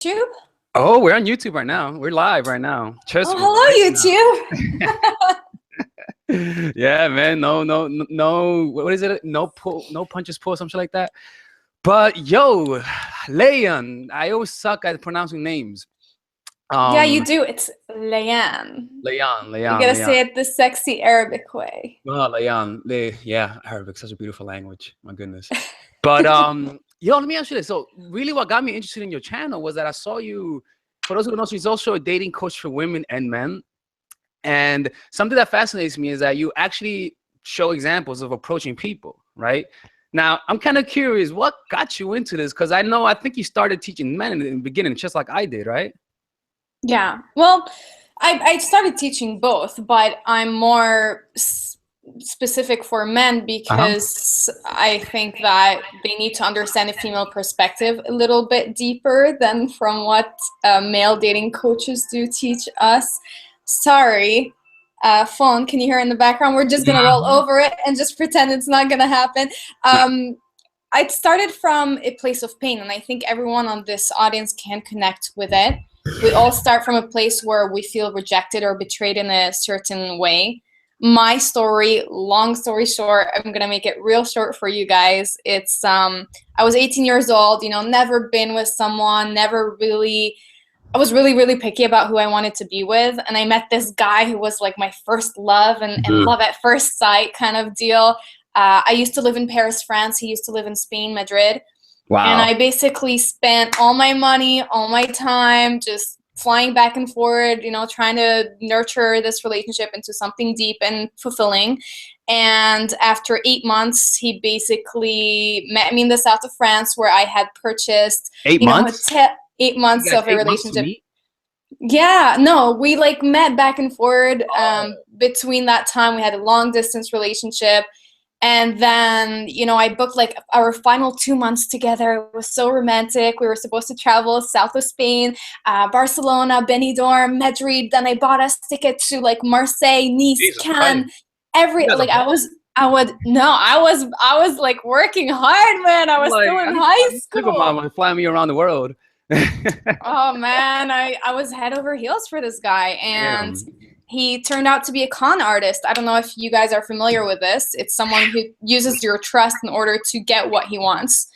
YouTube? Oh, we're on YouTube right now. We're live right now. Trust me. Oh, hello, YouTube. Yeah, man. No. What is it? No pull, no punches pull, something like that. But yo, Layan, I always suck at pronouncing names. Yeah, you do. It's Layan. You gotta Layan. say it the sexy Arabic way. Oh, Layan. Yeah, Arabic, such a beautiful language. My goodness. But yo, let me ask you this. So really what got me interested in your channel was that I saw you, for those who don't know, she's also a dating coach for women and men. And something that fascinates me is that you actually show examples of approaching people, right? Now, I'm kind of curious, what got you into this? Because I think you started teaching men in the beginning, just like I did, right? Yeah. Well, I started teaching both, but I'm more specific for men because I think that they need to understand a female perspective a little bit deeper than from what male dating coaches do teach us. Sorry, phone, can you hear in the background? We're just gonna roll over it and just pretend it's not gonna happen. I started from a place of pain, and I think everyone on this audience can connect with it. We all start from a place where we feel rejected or betrayed in a certain way. My story, long story short, I'm gonna make it real short for you guys. It's I was 18 years old, never been with someone, I was really picky about who I wanted to be with, and I met this guy who was like my first love and love at first sight kind of deal. I used to live in Paris, France. He used to live in Spain, Madrid. Wow. And I basically spent all my money, all my time just flying back and forward, trying to nurture this relationship into something deep and fulfilling. And after 8 months, he basically met me in the south of France, where I had purchased 8 months? 8 months of a relationship. Yeah, no, we like met back and forward. Between that time, we had a long distance relationship. And then, I booked like our final 2 months together. It was so romantic. We were supposed to travel south of Spain, Barcelona, Benidorm, Madrid. Then I bought us tickets to like Marseille, Nice, Cannes, I was like working hard, man. I was still in high school. Mom, fly me around the world. Oh man, I was head over heels for this guy, and he turned out to be a con artist. I don't know if you guys are familiar with this. It's someone who uses your trust in order to get what he wants.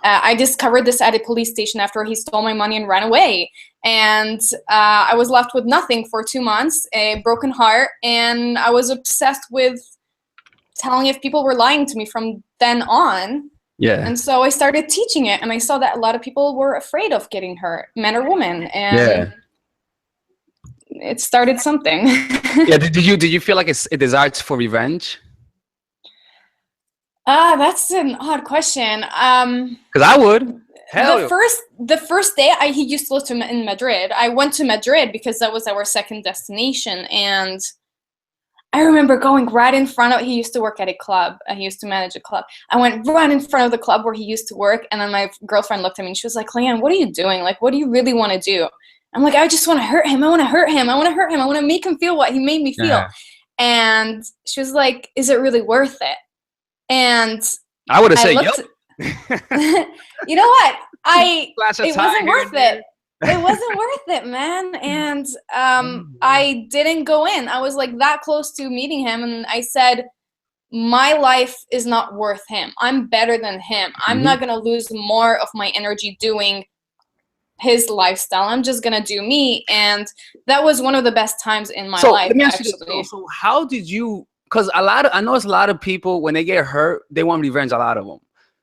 I discovered this at a police station after he stole my money and ran away. And I was left with nothing for 2 months, a broken heart, and I was obsessed with telling if people were lying to me from then on. Yeah. And so I started teaching it, and I saw that a lot of people were afraid of getting hurt, men or women. And it started something. Yeah. Did you feel like it's a desire for revenge? That's an odd question. Because I would. The first day he used to live in Madrid. I went to Madrid because that was our second destination, and I remember going right in front of. He used to work at a club. He used to manage a club. I went right in front of the club where he used to work, and then my girlfriend looked at me and she was like, "Layan, what are you doing? Like, what do you really want to do?" I'm like, I just want to hurt him. I want to hurt him. I want to hurt him. I want to make him feel what he made me feel. And she was like, "Is it really worth it?" And I would have said, "Yup." You know what? It wasn't worth it. It wasn't worth it, man. And I didn't go in. I was like that close to meeting him, and I said, my life is not worth him. I'm better than him. I'm not gonna lose more of my energy doing his lifestyle. I'm just gonna do me. And that was one of the best times in my life. Let me ask you this. So how did you? Because I know it's a lot of people, when they get hurt, they want revenge. A lot of them.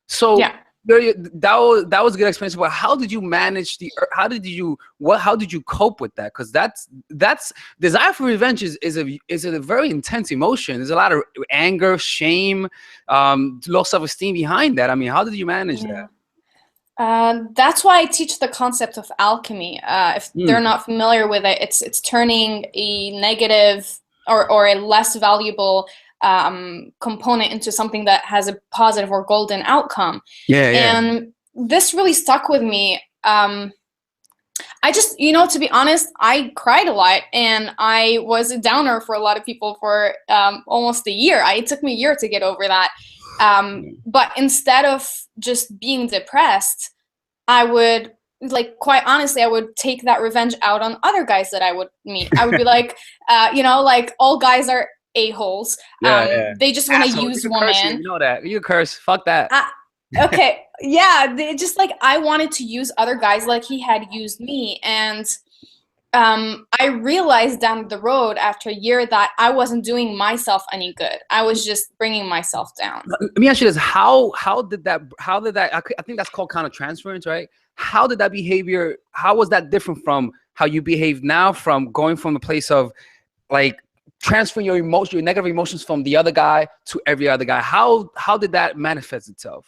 So yeah. That was a good experience. But how did you manage how did you cope with that? Because that's desire for revenge is a very intense emotion. There's a lot of anger, shame, low self-esteem behind that. I mean, how did you manage that? That's why I teach the concept of alchemy. If they're not familiar with it, it's turning a negative or a less valuable component into something that has a positive or golden outcome. And this really stuck with me. I just, to be honest, I cried a lot, and I was a downer for a lot of people for almost a year. It took me a year to get over that. But instead of just being depressed, I would like, quite honestly, I would take that revenge out on other guys that I would meet. I would be like, you know, like, all guys are a-holes. Yeah. They just want to Assholes. use You can curse here. women. You know that. You can curse. Fuck that. Okay, yeah, they just, like, I wanted to use other guys like he had used me. And I realized down the road after a year that I wasn't doing myself any good. I was just bringing myself down. Let me ask you this: how did that? I think that's called kind of transference, right? How did that behavior? How was that different from how you behave now? From going from the place of like transferring your emotion, your negative emotions from the other guy to every other guy. How did that manifest itself?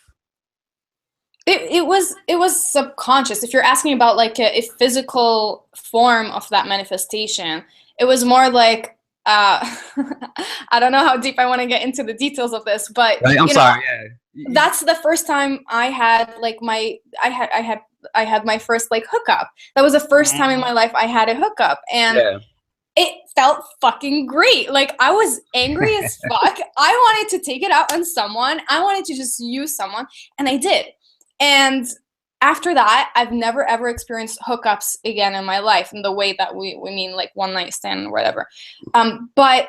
It was subconscious. If you're asking about like a physical form of that manifestation, it was more like I don't know how deep I want to get into the details of this, but right? I'm sorry. Yeah. That's the first time I had like I had my first like hookup. That was the first time in my life I had a hookup, and it felt fucking great. Like, I was angry as fuck. I wanted to take it out on someone. I wanted to just use someone, and I did. And after that, I've never ever experienced hookups again in my life in the way that we mean like one night stand or whatever. But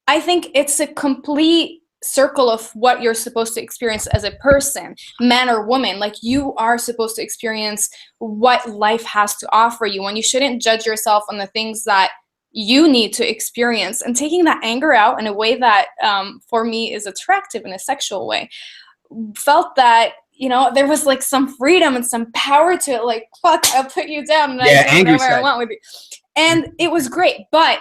I think it's a complete circle of what you're supposed to experience as a person, man or woman. Like, you are supposed to experience what life has to offer you, and you shouldn't judge yourself on the things that you need to experience, and taking that anger out in a way that for me is attractive in a sexual way. Felt that, you know, there was like some freedom and some power to it. Like, fuck, I'll put you down and I do whatever I want with you. And it was great. But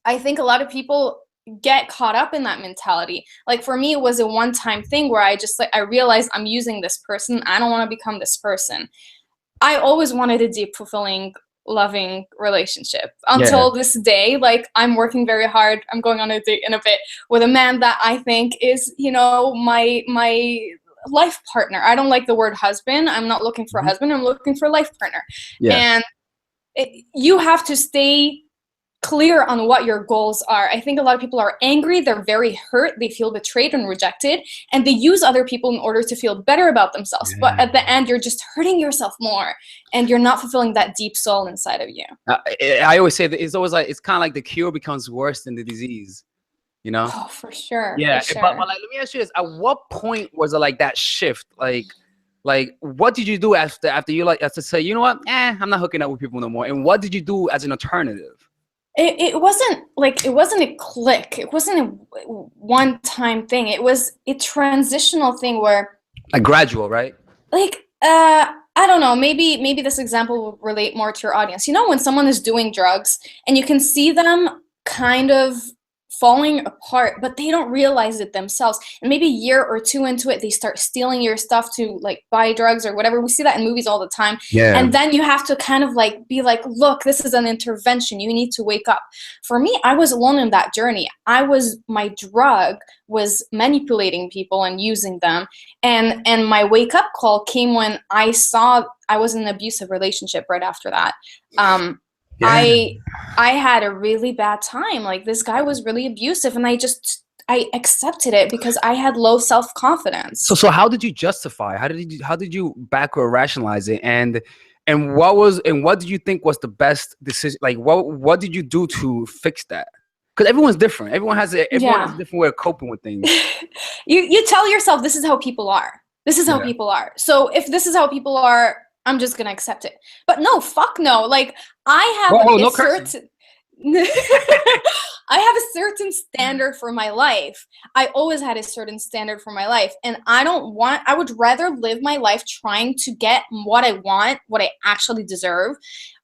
I think a lot of people get caught up in that mentality. Like, for me, it was a one-time thing where I just, like, I realized I'm using this person. I don't want to become this person. I always wanted a deep, fulfilling, loving relationship until this day. Like, I'm working very hard. I'm going on a date in a bit with a man that I think is, you know, my life partner. I don't like the word husband. I'm not looking for a husband. I'm looking for a life partner. And you have to stay clear on what your goals are. I think a lot of people are angry. They're very hurt. They feel betrayed and rejected, and they use other people in order to feel better about themselves. But at the end, you're just hurting yourself more, and you're not fulfilling that deep soul inside of you. I always say that it's always like, it's kind of like the cure becomes worse than the disease, you know? Oh, for sure. Yeah. For sure. But like, let me ask you this: at what point was it like that shift? Like what did you do after you like to say, you know what, I'm not hooking up with people no more? And what did you do as an alternative? It wasn't a click. It wasn't a one-time thing. It was a transitional thing where, a gradual, right? Like, I don't know, maybe this example will relate more to your audience. You know, when someone is doing drugs and you can see them kind of falling apart, but they don't realize it themselves. And maybe a year or two into it, they start stealing your stuff to like buy drugs or whatever. We see that in movies all the time. And then you have to kind of like be like, look, this is an intervention. You need to wake up. For me, I was alone in that journey. My drug was manipulating people and using them. And my wake up call came when I saw I was in an abusive relationship right after that. I had a really bad time. Like, this guy was really abusive, and I accepted it because I had low self-confidence. So how did you justify? How did you back or rationalize it? And what did you think was the best decision? Like, what did you do to fix that? Because everyone's different. Everyone has a different way of coping with things. You tell yourself, this is how people are. This is how people are. So if this is how people are, I'm just gonna accept it. But no, fuck no. Like, I have I have a certain standard for my life. I always had a certain standard for my life, and I would rather live my life trying to get what I want, what I actually deserve,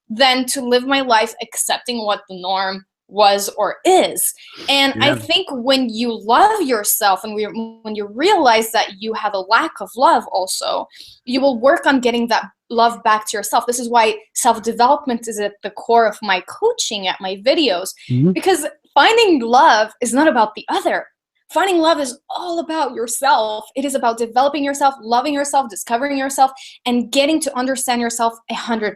than to live my life accepting what the norm was or is. And I think when you love yourself and when you realize that you have a lack of love also, you will work on getting that love back to yourself. This is why self-development is at the core of my coaching, at my videos, because finding love is not about the other. Finding love is all about yourself. It is about developing yourself, loving yourself, discovering yourself, and getting to understand yourself 100%.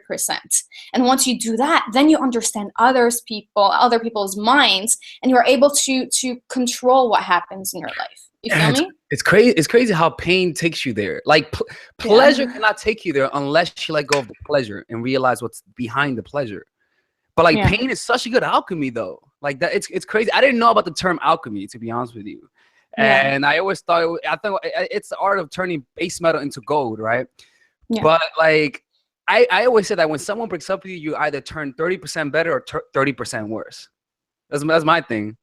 And once you do that, then you understand other people's minds, and you are able to control what happens in your life. You feel me? It's crazy. It's crazy how pain takes you there. Like pleasure cannot take you there unless you let go of the pleasure and realize what's behind the pleasure. But like pain is such a good alchemy though. Like that, it's crazy. I didn't know about the term alchemy, to be honest with you. And I always thought, I thought it's the art of turning base metal into gold, right? But like, I always say that when someone breaks up with you, you either turn 30% better or 30% worse. That's my thing.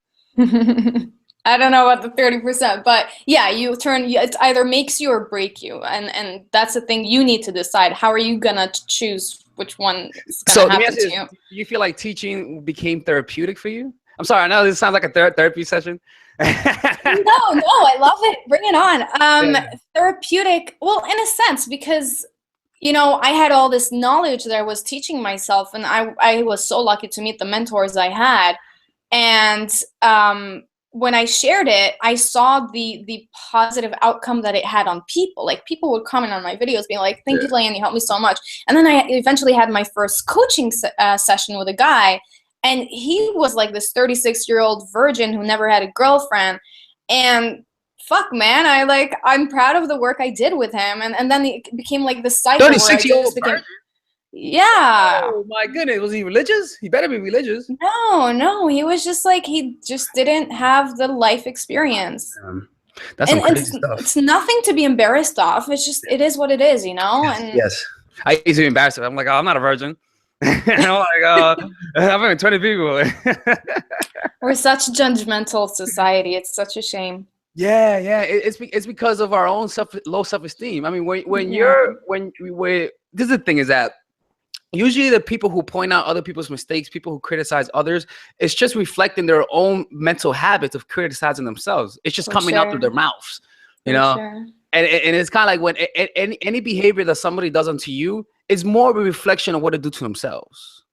I don't know about the 30%, but yeah, you turn, it either makes you or break you. And that's the thing you need to decide. How are you going to choose which one is going to happen to you? Do you feel like teaching became therapeutic for you? I'm sorry, I know this sounds like a therapy session. No, I love it. Bring it on. Therapeutic, well, in a sense, because you know, I had all this knowledge that I was teaching myself, and I was so lucky to meet the mentors I had. And when I shared it, I saw the positive outcome that it had on people. Like people would comment on my videos being like, thank you, Layan, you helped me so much. And then I eventually had my first coaching session with a guy, and he was like this 36-year-old virgin who never had a girlfriend. And fuck, man, I'm proud of the work I did with him. And then it became like this cycle. 36-year-old virgin? Yeah. Oh my goodness. Was he religious? He better be religious. No. He was just like, he just didn't have the life experience. That's some crazy stuff. It's nothing to be embarrassed of. It's just, it is what it is, you know? Yes. I used to be embarrassed. I'm like, oh, I'm not a virgin. I'm like, I've been 20 people. We're such a judgmental society. It's such a shame. Yeah. It's because of our own low self-esteem. I mean, when this is the thing is that usually the people who point out other people's mistakes, people who criticize others, it's just reflecting their own mental habits of criticizing themselves. It's just coming out through their mouths, you know? And it's kind of like when any behavior that somebody does unto you is more of a reflection of what they do to themselves.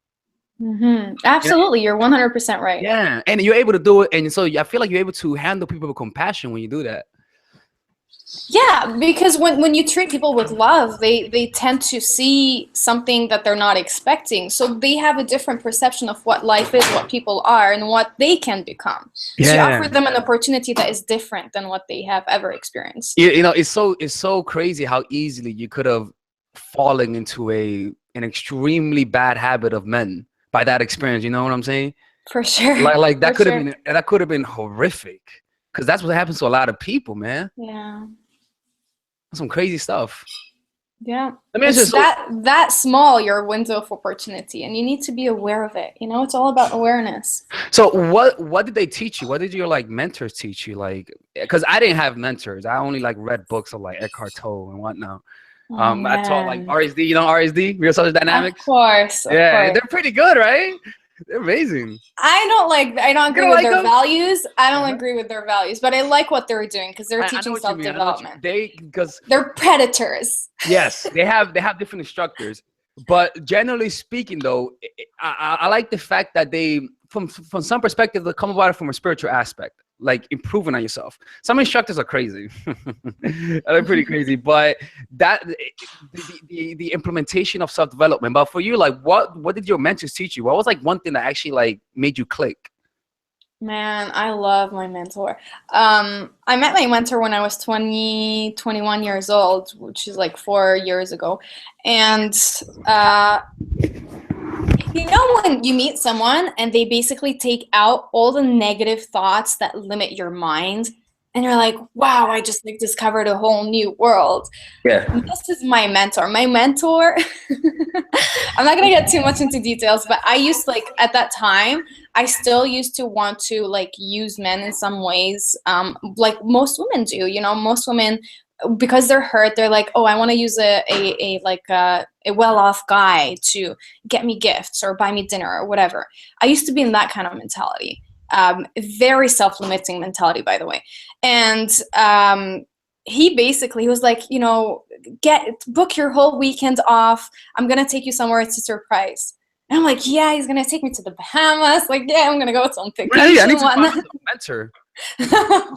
Absolutely. You're 100% right. Yeah. And you're able to do it. And so I feel like you're able to handle people with compassion when you do that. Yeah, because when you treat people with love, they tend to see something that they're not expecting. So they have a different perception of what life is, what people are, and what they can become. So you offer them an opportunity that is different than what they have ever experienced. You know, it's so crazy how easily you could have fallen into an extremely bad habit of men by that experience. You know what I'm saying? For sure. Like that could have been horrific. Because that's what happens to a lot of people, man. Yeah. Some crazy stuff. Yeah. I mean, it's that small, your window of opportunity, and you need to be aware of it. You know, it's all about awareness. So what did they teach you? What did your mentors teach you? Like, because I didn't have mentors. I only read books of Eckhart Tolle and whatnot. I taught RSD, you know RSD, Real Social Dynamics? Of course. They're pretty good, right? They're amazing. I don't agree with their values. I don't agree with their values, but I like what they're doing because they're teaching self-development. They're predators. Yes, they have different instructors, but generally speaking, though, I like the fact that they, from some perspective, they come about it from a spiritual aspect, like improving on yourself. Some instructors are crazy. They're pretty crazy, but that the implementation of self-development. But for you, what did your mentors teach you? What was one thing that actually made you click? Man, I love my mentor. I met my mentor when I was 21 years old, which is 4 years ago. And you know when you meet someone and they basically take out all the negative thoughts that limit your mind, and you're like, wow, I just discovered a whole new world. Yeah. And this is my mentor. My mentor, I'm not gonna get too much into details, but I used at that time, I still used to want to use men in some ways, like most women do. You know, most women, because they're hurt, they're like, oh, I want to use a well-off guy to get me gifts or buy me dinner or whatever. I used to be in that kind of mentality, very self-limiting mentality, by the way. And he was like, you know, book your whole weekend off. I'm gonna take you somewhere. It's a surprise. And I'm like, yeah, he's gonna take me to the Bahamas. Yeah, I'm gonna go on vacation. I need to find a mentor.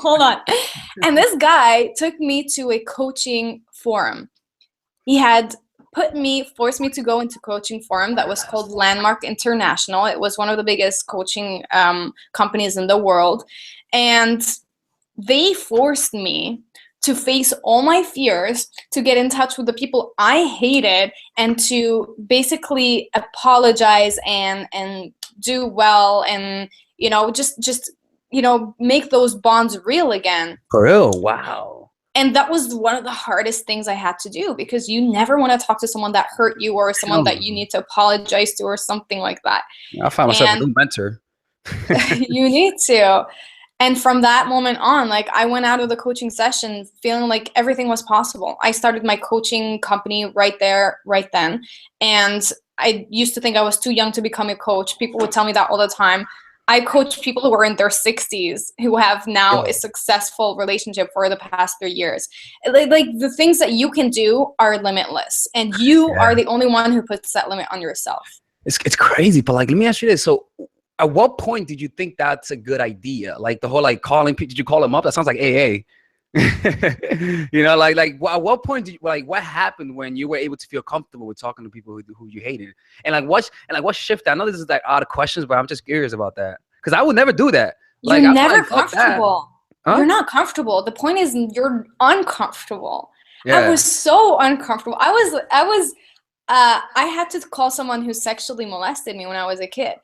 Hold on. And this guy took me to a coaching forum. He had forced me to go into coaching forum that was called Landmark International. It was one of the biggest coaching companies in the world. And they forced me to face all my fears, to get in touch with the people I hated, and to basically apologize and do well, and just make those bonds real again. For real? Wow. And that was one of the hardest things I had to do, because you never want to talk to someone that hurt you, or someone that you need to apologize to, or something like that. I found myself a new mentor. You need to. And from that moment on, like, I went out of the coaching session feeling like everything was possible. I started my coaching company right there, right then. And I used to think I was too young to become a coach. People would tell me that all the time. I coach people who are in their 60s who have now a successful relationship for the past 3 years. Like the things that you can do are limitless, and you are the only one who puts that limit on yourself. It's crazy, but like, let me ask you this. So at what point did you think that's a good idea? Like the whole like calling people, did you call them up? That sounds like AA. Like at what point did you, like, what happened when you were able to feel comfortable with talking to people who you hated? And what shifted? I know this is like odd questions, but I'm just curious about that, because I would never do that. You're like, never comfortable. Huh? You're not comfortable. The point is you're uncomfortable. I was so uncomfortable. I had to call someone who sexually molested me when I was a kid.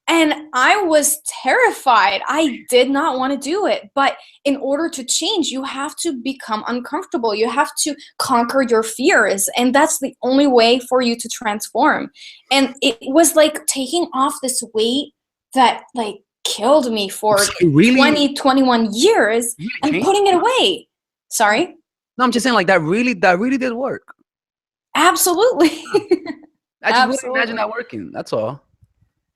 And I was terrified. I did not want to do it. But in order to change, you have to become uncomfortable. You have to conquer your fears. And that's the only way for you to transform. And it was like taking off this weight that like killed me for 21 years and putting it away. Sorry? No, I'm just saying, like, that really did work. Absolutely. I just wouldn't imagine that working. That's all.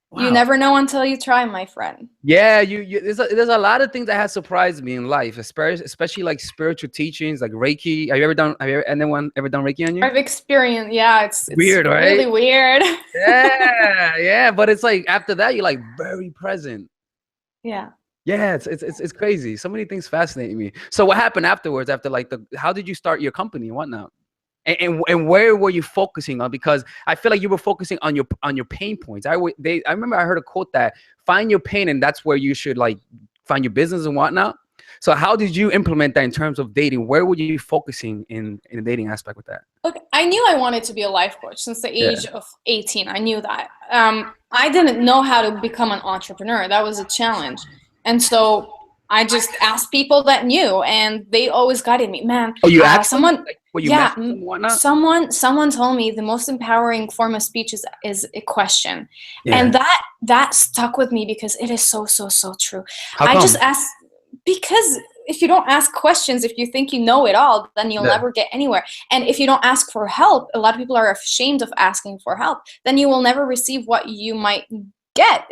Wow. You never know until you try, my friend. Yeah, there's a lot of things that have surprised me in life, especially like spiritual teachings, like Reiki. Anyone ever done Reiki on you? I've experienced, it's weird, right? Really weird. Yeah, but it's like after that you're like very present. Yeah. Yeah, it's crazy. So many things fascinate me. So what happened afterwards? After like how did you start your company and whatnot? And where were you focusing on? Because I feel like you were focusing on your pain points. I remember I heard a quote that find your pain, and that's where you should like find your business and whatnot. So how did you implement that in terms of dating? Where were you focusing in the dating aspect with that? Okay, I knew I wanted to be a life coach since the age of 18. I knew that. I didn't know how to become an entrepreneur. That was a challenge. And so I just asked people that knew, and they always guided me. Man, you asked someone? Someone told me the most empowering form of speech is a question, and that stuck with me because it is so true. How come? I just asked because if you don't ask questions, if you think you know it all, then you'll never get anywhere. And if you don't ask for help, a lot of people are ashamed of asking for help. Then you will never receive what you might get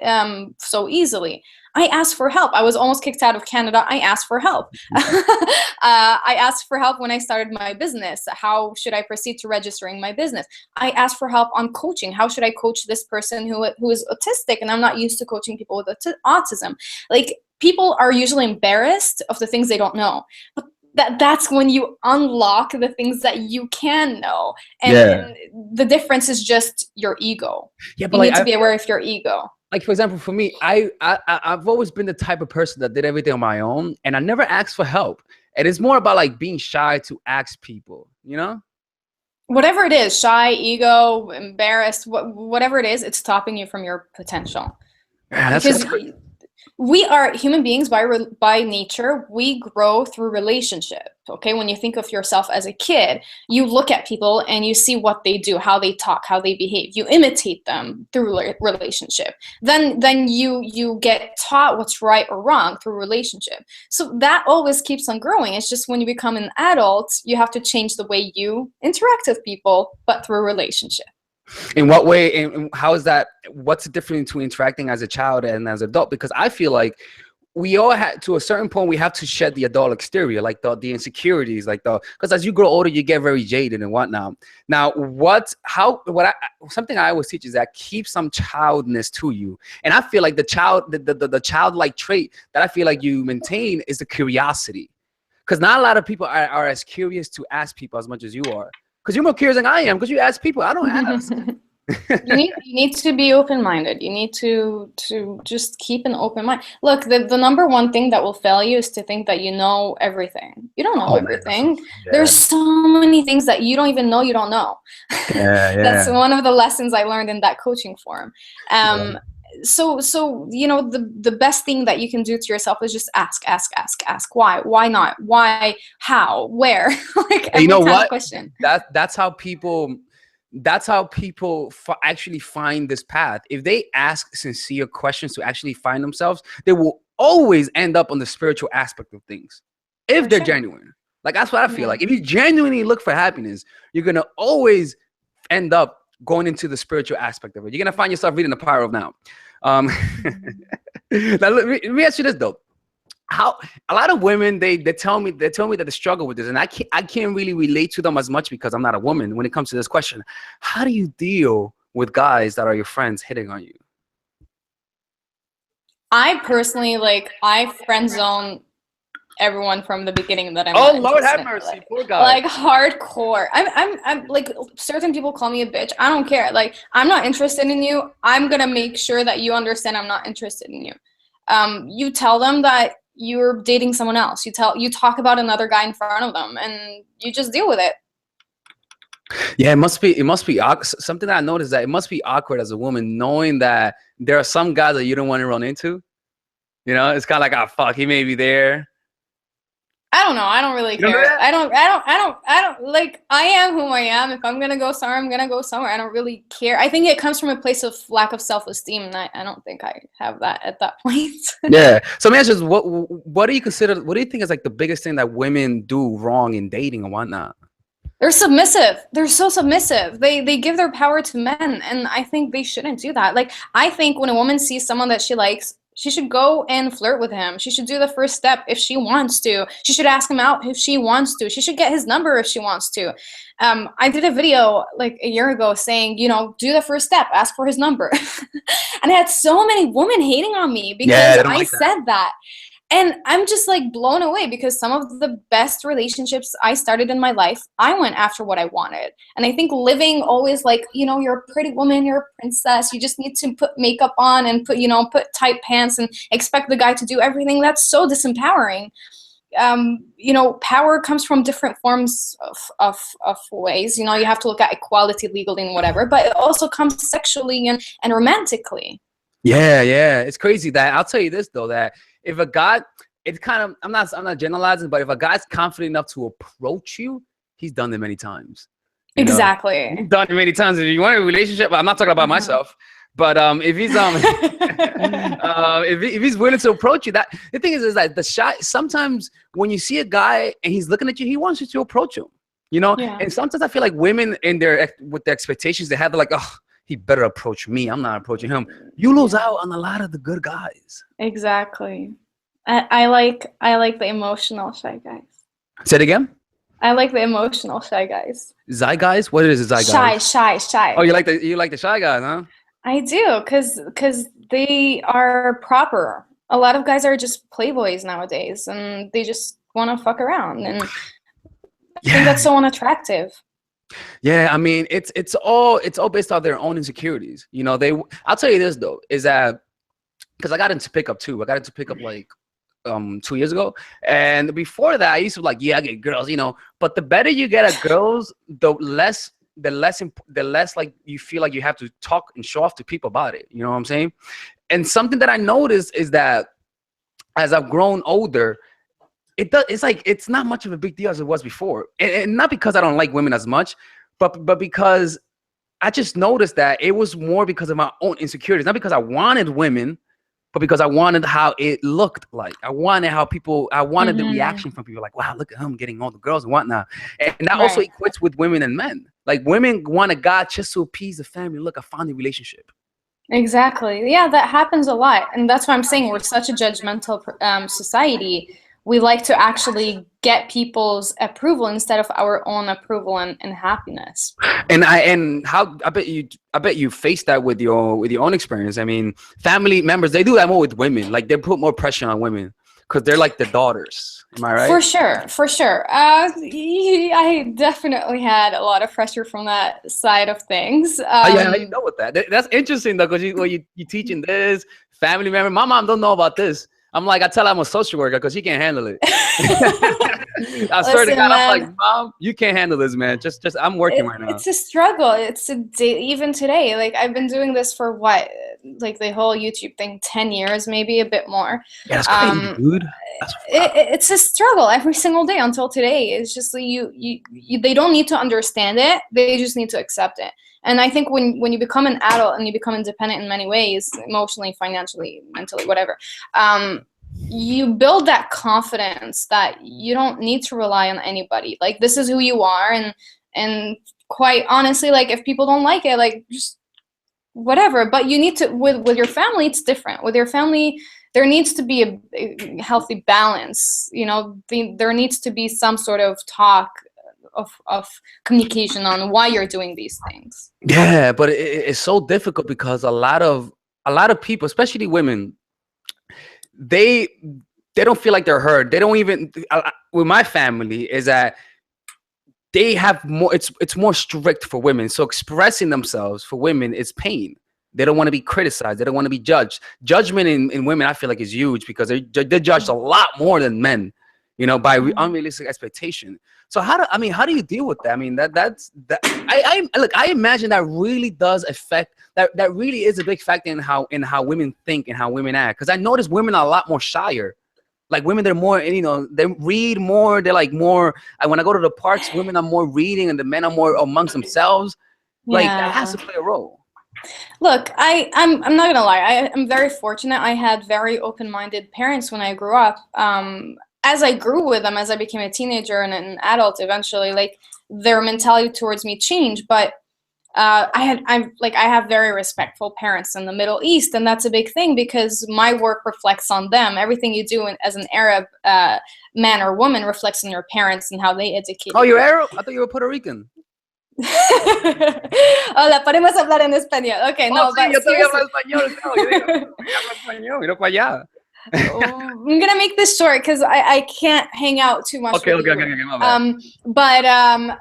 so easily. I asked for help. I was almost kicked out of Canada. I asked for help. I asked for help when I started my business. How should I proceed to registering my business? I asked for help on coaching. How should I coach this person who is autistic, and I'm not used to coaching people with autism? Like, people are usually embarrassed of the things they don't know. But that's when you unlock the things that you can know. And the difference is just your ego. Yeah, but you need to be aware of your ego. Like, for example, for me, I've always been the type of person that did everything on my own, and I never asked for help. And it's more about like being shy to ask people, you know? Whatever it is, shy, ego, embarrassed, whatever it is, it's stopping you from your potential. Yeah, because we are human beings by nature. We grow through relationship. Okay, when you think of yourself as a kid, you look at people and you see what they do, how they talk, how they behave. You imitate them through relationship. Then you get taught what's right or wrong through relationship. So that always keeps on growing. It's just when you become an adult, you have to change the way you interact with people, but through relationship. In what way, and how is that? What's the difference between interacting as a child and as an adult? Because I feel like we all had, to a certain point, we have to shed the adult exterior, like the insecurities, because as you grow older, you get very jaded and whatnot. Now, something I always teach is that keep some childness to you. And I feel like the childlike trait that I feel like you maintain is the curiosity. Because not a lot of people are as curious to ask people as much as you are. Because you're more curious than I am, because you ask people. I don't ask. You need to be open-minded. You need to just keep an open mind. Look, the number one thing that will fail you is to think that you know everything. You don't know Oh man, everything. yeah. There's so many things that you don't even know you don't know. Yeah, That's yeah. one of the lessons I learned in that coaching forum. Yeah. So you know, the best thing that you can do to yourself is just ask. Why not? Why? How? Where? Like And you every know kind of what? question. That's how people actually find this path. If they ask sincere questions to actually find themselves, they will always end up on the spiritual aspect of things if For they're sure. genuine. Like that's what I feel Yeah. like. If you genuinely look for happiness, you're gonna always end up going into the spiritual aspect of it. You're gonna find yourself reading The Power of Now. Now let me ask you this though. How a lot of women they tell me that they struggle with this, and I can't really relate to them as much because I'm not a woman when it comes to this question. How do you deal with guys that are your friends hitting on you? I personally, like, I friend zone everyone from the beginning that I'm Oh not Lord have interested in. mercy, poor guy. Like hardcore. I'm like, certain people call me a bitch. I don't care. Like, I'm not interested in you. I'm gonna make sure that you understand I'm not interested in you. You tell them that you're dating someone else. You talk about another guy in front of them, and you just deal with it. Yeah, it must be something that I noticed, that it must be awkward as a woman knowing that there are some guys that you don't want to run into. You know, it's kind of like, oh fuck, he may be there. I don't know. I don't really You don't do care. that? I don't like, I am who I am. If I'm gonna go somewhere, I'm gonna go somewhere. I don't really care. I think it comes from a place of lack of self-esteem, and I don't think I have that at that point. Yeah. So let me ask you, what do you consider? What do you think is like the biggest thing that women do wrong in dating and whatnot? They're submissive. They're so submissive. They give their power to men, and I think they shouldn't do that. Like, I think when a woman sees someone that she likes, she should go and flirt with him. She should do the first step if she wants to. She should ask him out if she wants to. She should get his number if she wants to. I did a video like a year ago saying, you know, do the first step, ask for his number. And I had so many women hating on me because I said that. And I'm just like blown away, because some of the best relationships I started in my life, I went after what I wanted. And I think living always like, you know, you're a pretty woman, you're a princess, you just need to put makeup on and put tight pants and expect the guy to do everything. That's so disempowering. You know, power comes from different forms of ways. You know, you have to look at equality legally and whatever, but it also comes sexually and romantically. Yeah, yeah. It's crazy that I'll tell you this though, that if a guy, it's kind of, I'm not generalizing, but if a guy's confident enough to approach you, he's done it many times. You know? Exactly. He's done it many times. If you want a relationship, I'm not talking about myself, but if he's if he's willing to approach you, that the thing is that the shy, sometimes when you see a guy and he's looking at you, he wants you to approach him. You know, Yeah. and sometimes I feel like women with their expectations, they have to like, oh, he better approach me. I'm not approaching him. You lose out on a lot of the good guys. Exactly. I like the emotional shy guys. Say it again. I like the emotional shy guys. Shy guys? What is a shy guy? Shy. Oh, you like the shy guys, huh? I do, cause they are proper. A lot of guys are just playboys nowadays, and they just want to fuck around, and I think that's so unattractive. Yeah, I mean, it's all based on their own insecurities. You know, I'll tell you this though, is that because I got into pickup too. I got into pickup like 2 years ago, and before that I used to like, yeah, I get girls, you know, but the better you get at girls, the less like you feel like you have to talk and show off to people about it. You know what I'm saying? And something that I noticed is that as I've grown older, it's like it's not much of a big deal as it was before, and not because I don't like women as much, but because I just noticed that it was more because of my own insecurities, not because I wanted women, but because I wanted how it looked like. I wanted the reaction from people, like, wow, look at him getting all the girls and whatnot. And that also equates with women and men. Like, women want a guy just to appease the family. Look, I found the relationship. Exactly. Yeah, that happens a lot. And that's why I'm saying we're such a judgmental society. We like to actually get people's approval instead of our own approval and happiness. And I bet you faced that with your own experience. I mean, family members, they do that more with women. Like, they put more pressure on women. because they're like the daughters. Am I right? For sure, for sure. I definitely had a lot of pressure from that side of things. How you know with that? That's interesting though, because you teaching this family member. My mom don't know about this. I'm like, I tell her I'm a social worker because she can't handle it. I swear to God, I'm like, Mom, you can't handle this, man. Just I'm working right now. It's a struggle. It's even today. Like I've been doing this for what, like the whole YouTube thing, 10 years, maybe a bit more. Yeah, that's crazy, dude. It's a struggle every single day until today. It's just like they don't need to understand it. They just need to accept it. And I think when you become an adult and you become independent in many ways, emotionally, financially, mentally, whatever, you build that confidence that you don't need to rely on anybody. Like this is who you are, and quite honestly, like if people don't like it, like just whatever. But you need to with your family, it's different. With your family, there needs to be a healthy balance. You know, there needs to be some sort of talk of communication on why you're doing these things. Yeah, but it's so difficult because a lot of people, especially women, they don't feel like they're heard. They don't even with my family is that they have more, it's more strict for women. So expressing themselves for women is pain. They don't want to be criticized. They don't want to be judged. Judgment in women, I feel like, is huge because they're judged a lot more than men, you know, by unrealistic expectation. So how do you deal with that? I mean, I imagine that really does affect, that really is a big factor in how women think and how women act. Because I notice women are a lot more shyer. Like women, they're more, you know, they read more. They're like more, when I go to the parks, women are more reading and the men are more amongst themselves. Like that has to play a role. Look, I'm not gonna lie. I'm very fortunate. I had very open-minded parents when I grew up. As I grew with them, as I became a teenager and an adult eventually, like their mentality towards me changed. But I have very respectful parents in the Middle East, and that's a big thing because my work reflects on them. Everything you do as an Arab man or woman reflects on your parents and how they educate. Oh, you're Arab? I thought you were Puerto Rican. Hola, podemos hablar en español. Okay, no, but I'm gonna make this short because I can't hang out too much. Okay, my bad.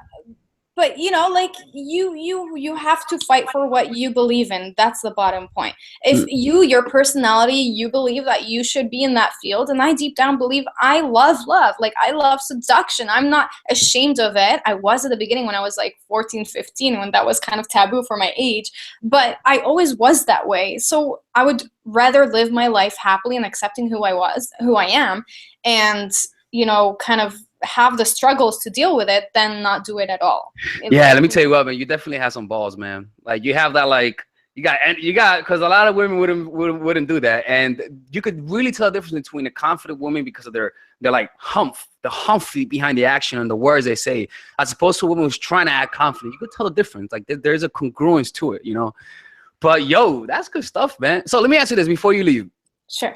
But you know, like you have to fight for what you believe in. That's the bottom point. If your personality, you believe that you should be in that field, and I deep down believe I love love. Like I love seduction. I'm not ashamed of it. I was at the beginning when I was like 14, 15, when that was kind of taboo for my age, but I always was that way. So I would rather live my life happily and accepting who I am, and you know, kind of have the struggles to deal with it than not do it at all. Yeah, let me tell you what, man, you definitely have some balls, man. Like you have that, like you got because a lot of women wouldn't do that, and you could really tell the difference between a confident woman because of their like the humph behind the action and the words they say, as opposed to a woman who's trying to act confident. You could tell the difference. Like there's a congruence to it, you know. But yo, that's good stuff, man. So let me ask you this before you leave. Sure.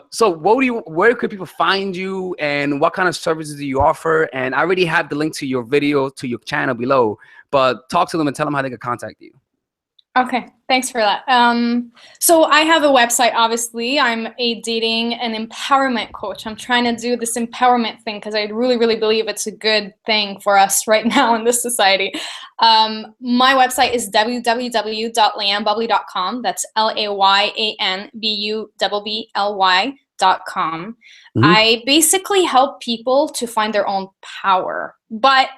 So where could people find you and what kind of services do you offer? And I already have the link to your video, to your channel below, but talk to them and tell them how they can contact you. Okay, thanks for that. So I have a website, obviously. I'm a dating and empowerment coach. I'm trying to do this empowerment thing because I really, really believe it's a good thing for us right now in this society. My website is www.layanbubbly.com. That's LayanBubbly.com. I basically help people to find their own power, but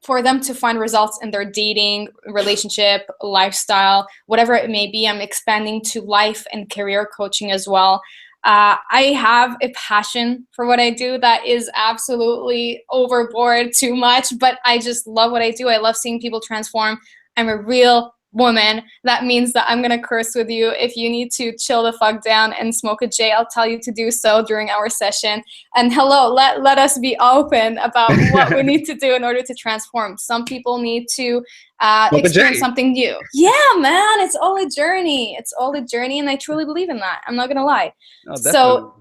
for them to find results in their dating, relationship, lifestyle, whatever it may be. I'm expanding to life and career coaching as well. I have a passion for what I do that is absolutely overboard too much, but I just love what I do. I love seeing people transform. I'm a real woman. That means that I'm going to curse with you. If you need to chill the fuck down and smoke a J, I'll tell you to do so during our session. And hello, let us be open about what we need to do in order to transform. Some people need to experience something new. Yeah, man, it's all a journey. It's all a journey, and I truly believe in that. I'm not going to lie. Oh, so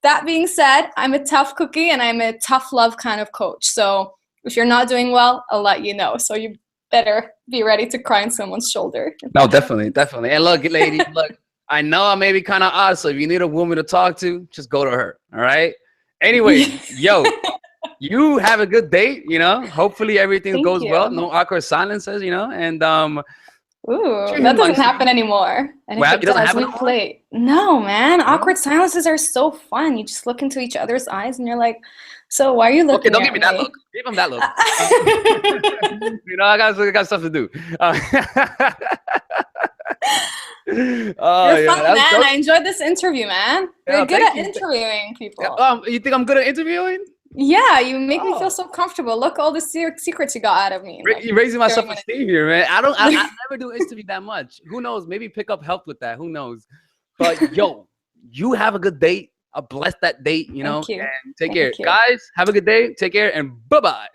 that being said, I'm a tough cookie, and I'm a tough love kind of coach. So if you're not doing well, I'll let you know. So you better be ready to cry on someone's shoulder. No, definitely. And look, lady, look, I know I may be kind of odd, so if you need a woman to talk to, just go to her. All right. Anyway, yo, you have a good date. You know, hopefully everything Thank goes you. well. No awkward silences. You know, and Ooh, that doesn't happen anymore. And if it does, we play. No, man. Awkward silences are so fun. You just look into each other's eyes and you're like, so why are you looking Okay, don't at give me me? that look. Give him that look. You know, I got stuff to do. You're fun, man. I enjoyed this interview, man. You're good at interviewing people. You think I'm good at interviewing? Yeah, you make me feel so comfortable. Look, all the secrets you got out of me. Like, you're raising my self-esteem here, man. I never do interview that much. Who knows? Maybe pick up help with that. Who knows? But yo, you have a good date. Bless that date, you know. Thank you. And take care. Guys, have a good day. Take care and bye-bye.